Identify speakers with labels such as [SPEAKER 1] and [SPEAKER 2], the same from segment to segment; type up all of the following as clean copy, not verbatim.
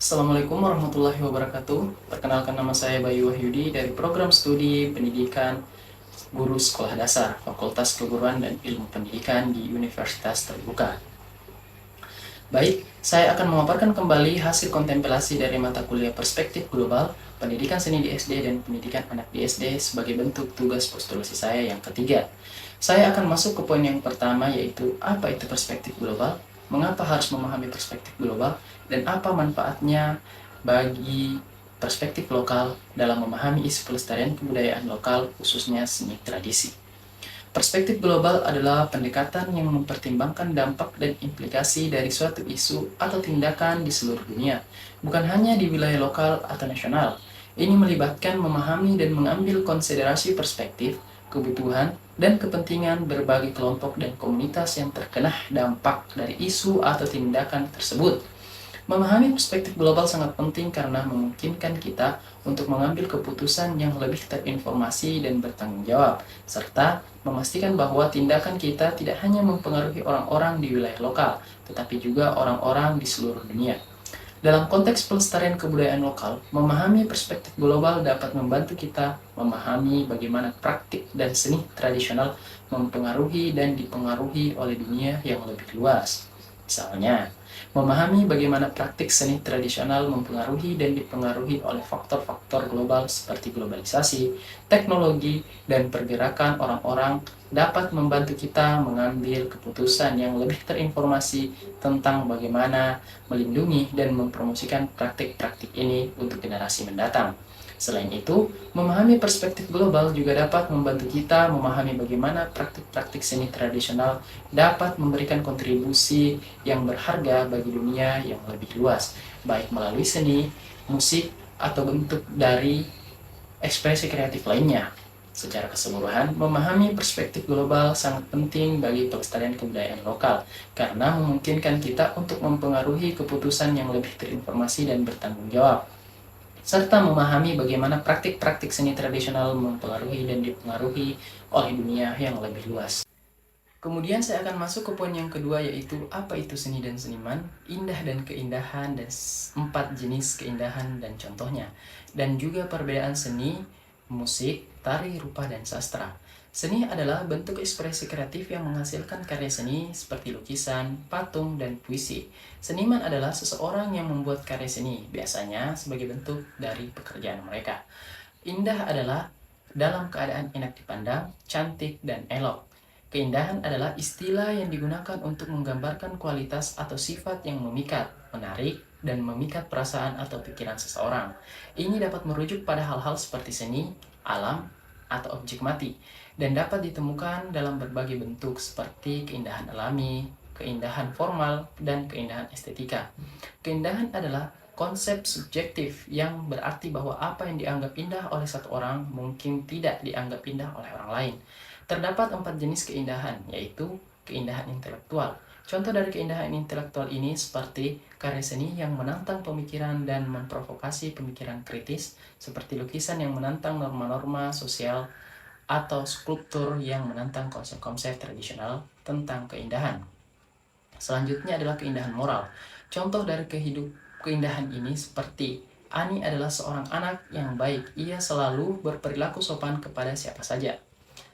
[SPEAKER 1] Assalamualaikum warahmatullahi wabarakatuh. Perkenalkan, nama saya Bayu Wahyudi dari Program Studi Pendidikan Guru Sekolah Dasar, Fakultas Keguruan dan Ilmu Pendidikan di Universitas Terbuka. Baik, saya akan memaparkan kembali hasil kontemplasi dari mata kuliah Perspektif Global, Pendidikan Seni di SD dan Pendidikan Anak di SD sebagai bentuk tugas postulasi saya yang ketiga. Saya akan masuk ke poin yang pertama, yaitu apa itu perspektif global, mengapa harus memahami perspektif global, dan apa manfaatnya bagi perspektif lokal dalam memahami isu pelestarian kebudayaan lokal, khususnya seni tradisi. Perspektif global adalah pendekatan yang mempertimbangkan dampak dan implikasi dari suatu isu atau tindakan di seluruh dunia, bukan hanya di wilayah lokal atau nasional. Ini melibatkan memahami dan mengambil konsiderasi perspektif, kebutuhan, dan kepentingan berbagai kelompok dan komunitas yang terkena dampak dari isu atau tindakan tersebut. Memahami perspektif global sangat penting karena memungkinkan kita untuk mengambil keputusan yang lebih terinformasi dan bertanggung jawab, serta memastikan bahwa tindakan kita tidak hanya mempengaruhi orang-orang di wilayah lokal, tetapi juga orang-orang di seluruh dunia. Dalam konteks pelestarian kebudayaan lokal, memahami perspektif global dapat membantu kita memahami bagaimana praktik dan seni tradisional mempengaruhi dan dipengaruhi oleh dunia yang lebih luas. Misalnya, memahami bagaimana praktik seni tradisional mempengaruhi dan dipengaruhi oleh faktor-faktor global seperti globalisasi, teknologi, dan pergerakan orang-orang dapat membantu kita mengambil keputusan yang lebih terinformasi tentang bagaimana melindungi dan mempromosikan praktik-praktik ini untuk generasi mendatang. Selain itu, memahami perspektif global juga dapat membantu kita memahami bagaimana praktik-praktik seni tradisional dapat memberikan kontribusi yang berharga bagi dunia yang lebih luas, baik melalui seni, musik, atau bentuk dari ekspresi kreatif lainnya. Secara keseluruhan, memahami perspektif global sangat penting bagi pelestarian kebudayaan lokal, karena memungkinkan kita untuk mempengaruhi keputusan yang lebih terinformasi dan bertanggung jawab, serta memahami bagaimana praktik-praktik seni tradisional mempengaruhi dan dipengaruhi oleh dunia yang lebih luas. Kemudian saya akan masuk ke poin yang kedua, yaitu apa itu seni dan seniman, indah dan keindahan, dan 4 jenis keindahan dan contohnya, dan juga perbedaan seni, musik, tari, rupa, dan sastra. Seni adalah bentuk ekspresi kreatif yang menghasilkan karya seni seperti lukisan, patung, dan puisi. Seniman adalah seseorang yang membuat karya seni, biasanya sebagai bentuk dari pekerjaan mereka. Indah adalah dalam keadaan enak dipandang, cantik, dan elok. Keindahan adalah istilah yang digunakan untuk menggambarkan kualitas atau sifat yang memikat, menarik, dan memikat perasaan atau pikiran seseorang. Ini dapat merujuk pada hal-hal seperti seni, alam, atau objek mati, dan dapat ditemukan dalam berbagai bentuk seperti keindahan alami, keindahan formal, dan keindahan estetika. Keindahan adalah konsep subjektif yang berarti bahwa apa yang dianggap indah oleh satu orang mungkin tidak dianggap indah oleh orang lain. Terdapat 4 jenis keindahan, yaitu keindahan intelektual. Contoh dari keindahan intelektual ini seperti karya seni yang menantang pemikiran dan memprovokasi pemikiran kritis, seperti lukisan yang menantang norma-norma sosial, atau skulptur yang menantang konsep-konsep tradisional tentang keindahan. Selanjutnya adalah keindahan moral. Contoh dari keindahan ini seperti Ani adalah seorang anak yang baik. Ia selalu berperilaku sopan kepada siapa saja.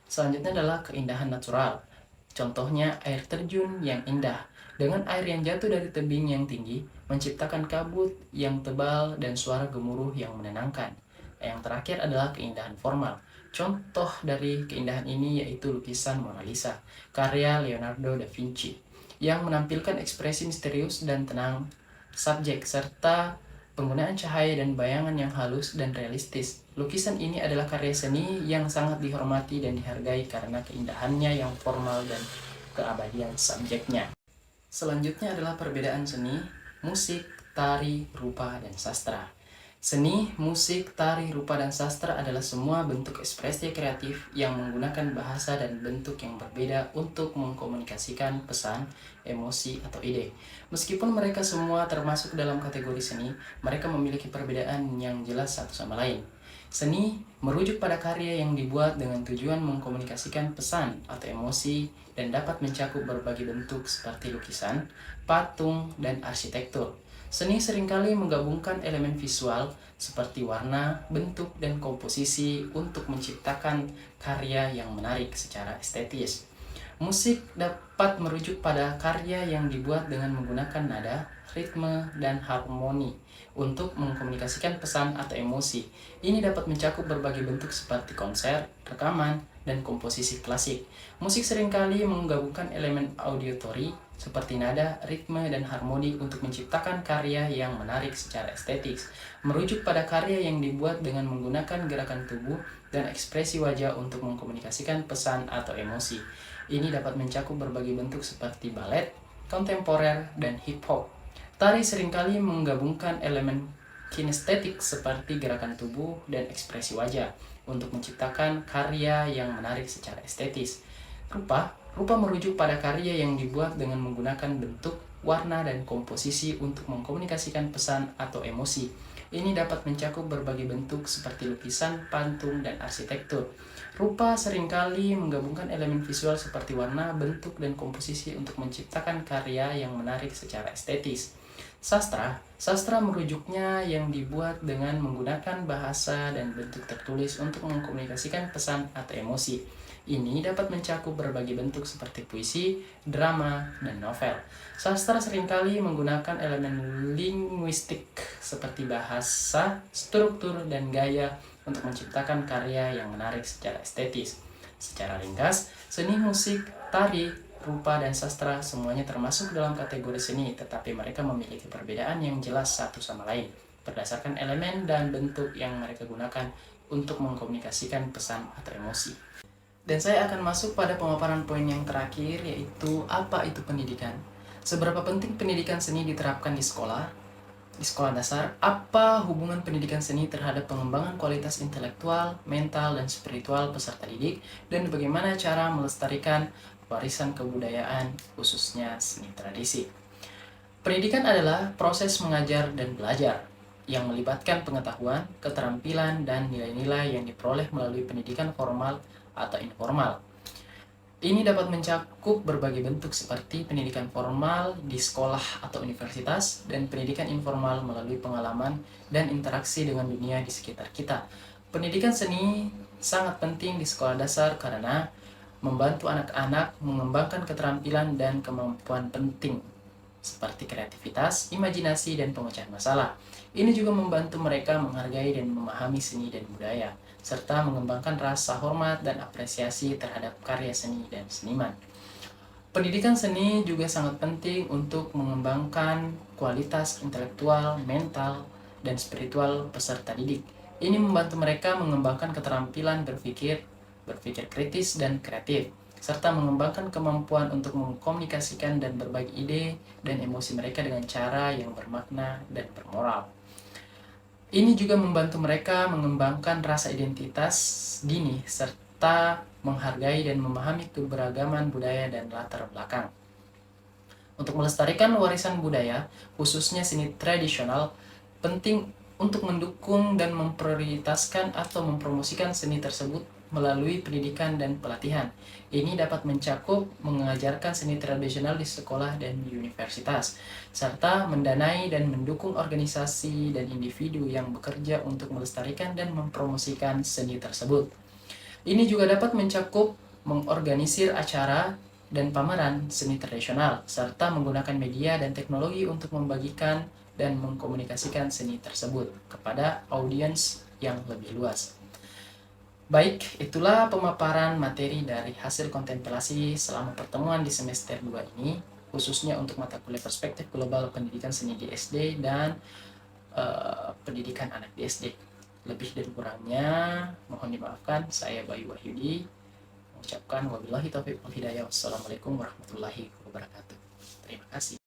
[SPEAKER 1] Selanjutnya adalah keindahan natural. Contohnya air terjun yang indah. Dengan air yang jatuh dari tebing yang tinggi, menciptakan kabut yang tebal dan suara gemuruh yang menenangkan. Yang terakhir adalah keindahan formal. Contoh dari keindahan ini yaitu lukisan Mona Lisa, karya Leonardo da Vinci, yang menampilkan ekspresi misterius dan tenang subjek, serta penggunaan cahaya dan bayangan yang halus dan realistis. Lukisan ini adalah karya seni yang sangat dihormati dan dihargai karena keindahannya yang formal dan keabadian subjeknya. Selanjutnya adalah perbedaan seni, musik, tari, rupa, dan sastra. Seni, musik, tari, rupa, dan sastra adalah semua bentuk ekspresi kreatif yang menggunakan bahasa dan bentuk yang berbeda untuk mengkomunikasikan pesan, emosi, atau ide. Meskipun mereka semua termasuk dalam kategori seni, mereka memiliki perbedaan yang jelas satu sama lain. Seni merujuk pada karya yang dibuat dengan tujuan mengkomunikasikan pesan atau emosi dan dapat mencakup berbagai bentuk seperti lukisan, patung, dan arsitektur. Seni seringkali menggabungkan elemen visual seperti warna, bentuk, dan komposisi untuk menciptakan karya yang menarik secara estetis. Musik dapat merujuk pada karya yang dibuat dengan menggunakan nada, ritme, dan harmoni untuk mengkomunikasikan pesan atau emosi. Ini dapat mencakup berbagai bentuk seperti konser, rekaman, dan komposisi klasik. Musik seringkali menggabungkan elemen auditory seperti nada, ritme, dan harmoni untuk menciptakan karya yang menarik secara estetis. Merujuk pada karya yang dibuat dengan menggunakan gerakan tubuh dan ekspresi wajah untuk mengkomunikasikan pesan atau emosi. Ini dapat mencakup berbagai bentuk seperti balet, kontemporer, dan hip hop. Tari seringkali menggabungkan elemen kinestetik seperti gerakan tubuh dan ekspresi wajah untuk menciptakan karya yang menarik secara estetis. Rupa merujuk pada karya yang dibuat dengan menggunakan bentuk, warna, dan komposisi untuk mengkomunikasikan pesan atau emosi. Ini dapat mencakup berbagai bentuk seperti lukisan, pantun, dan arsitektur. Rupa seringkali menggabungkan elemen visual seperti warna, bentuk, dan komposisi untuk menciptakan karya yang menarik secara estetis. Sastra merujuknya yang dibuat dengan menggunakan bahasa dan bentuk tertulis untuk mengkomunikasikan pesan atau emosi. Ini dapat mencakup berbagai bentuk seperti puisi, drama, dan novel. Sastra seringkali menggunakan elemen linguistik seperti bahasa, struktur, dan gaya untuk menciptakan karya yang menarik secara estetis. Secara ringkas, seni musik, tari, rupa, dan sastra semuanya termasuk dalam kategori seni, tetapi mereka memiliki perbedaan yang jelas satu sama lain berdasarkan elemen dan bentuk yang mereka gunakan untuk mengkomunikasikan pesan atau emosi. Dan saya akan masuk pada pemaparan poin yang terakhir, yaitu apa itu pendidikan. Seberapa penting pendidikan seni diterapkan di sekolah dasar, apa hubungan pendidikan seni terhadap pengembangan kualitas intelektual, mental, dan spiritual peserta didik, dan bagaimana cara melestarikan warisan kebudayaan, khususnya seni tradisi. Pendidikan adalah proses mengajar dan belajar yang melibatkan pengetahuan, keterampilan, dan nilai-nilai yang diperoleh melalui pendidikan formal atau informal. Ini dapat mencakup berbagai bentuk seperti pendidikan formal di sekolah atau universitas dan pendidikan informal melalui pengalaman dan interaksi dengan dunia di sekitar kita. Pendidikan seni sangat penting di sekolah dasar karena membantu anak-anak mengembangkan keterampilan dan kemampuan penting seperti kreativitas, imajinasi, dan pemecahan masalah. Ini juga membantu mereka menghargai dan memahami seni dan budaya, serta mengembangkan rasa hormat dan apresiasi terhadap karya seni dan seniman. Pendidikan seni juga sangat penting untuk mengembangkan kualitas intelektual, mental, dan spiritual peserta didik. Ini membantu mereka mengembangkan keterampilan berpikir kritis dan kreatif, serta mengembangkan kemampuan untuk mengkomunikasikan dan berbagi ide dan emosi mereka dengan cara yang bermakna dan bermoral. Ini juga membantu mereka mengembangkan rasa identitas dini serta menghargai dan memahami keberagaman budaya dan latar belakang. Untuk melestarikan warisan budaya, khususnya seni tradisional, penting untuk mendukung dan memprioritaskan atau mempromosikan seni tersebut melalui pendidikan dan pelatihan. Ini dapat mencakup mengajarkan seni tradisional di sekolah dan di universitas, serta mendanai dan mendukung organisasi dan individu yang bekerja untuk melestarikan dan mempromosikan seni tersebut. Ini juga dapat mencakup mengorganisir acara dan pameran seni tradisional, serta menggunakan media dan teknologi untuk membagikan dan mengkomunikasikan seni tersebut kepada audiens yang lebih luas. Baik, itulah pemaparan materi dari hasil kontemplasi selama pertemuan di semester 2 ini, khususnya untuk mata kuliah perspektif global pendidikan seni di SD dan pendidikan anak di SD. Lebih dan kurangnya mohon dimaafkan. Saya Bayu Wahyudi mengucapkan wabillahi taufiq wal hidayah. Wassalamualaikum warahmatullahi wabarakatuh. Terima kasih.